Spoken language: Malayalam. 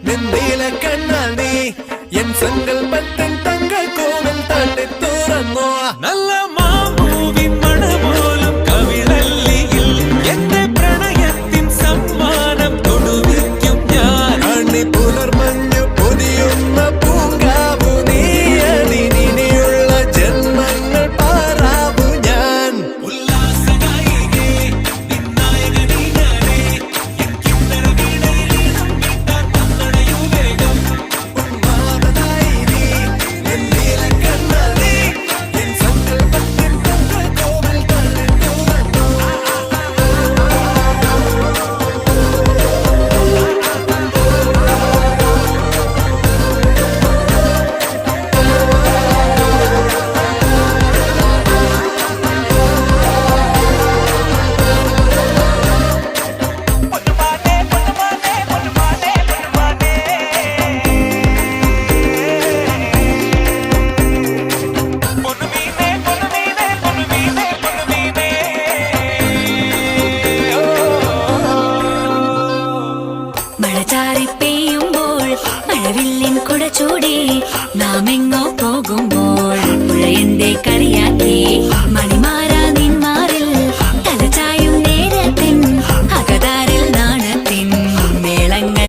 നിന്നീല കണ്ണാൽ നീ എൻ സങ്കൽപ്പത്തിൻ തങ്ക കോവിൽ തട്ടി തുറന്നോ നല്ല മാമൂവിൻ മണപോലും കവിളല്ലിയിൽ എന്റെ പ്രണയത്തിൻ സമ്മാനം തൊടുവിക്കും ഞാൻ അണി പുലർമഞ്ഞു പൊതിയുന്ന പൂങ്കാവു നീ അതിനിയുള്ള ജന്മങ്ങൾ പാറാവു ഞാൻ ഉല്ലാസനായികേ നിന്നായകനീ ഞാനേ എൻ കിന്നരവീണയിലീണം കിട്ടാൻ വന്നടയൂ വേഗം ഉന്മാദനായി നീ എൻ നീലക്കണ്ണാൽ നീ എൻ സങ്കൽപ്പത്തിൻ തങ്ക കോവിൽ തട്ടി തുറന്നോ മഴ ചാറി പെയ്യുമ്പോൾ മഴവില്ലിൻ കുട ചൂടി നാം എങ്ങോ പോകുമ്പോൾ പുഴ എന്തേ കളിയാക്കി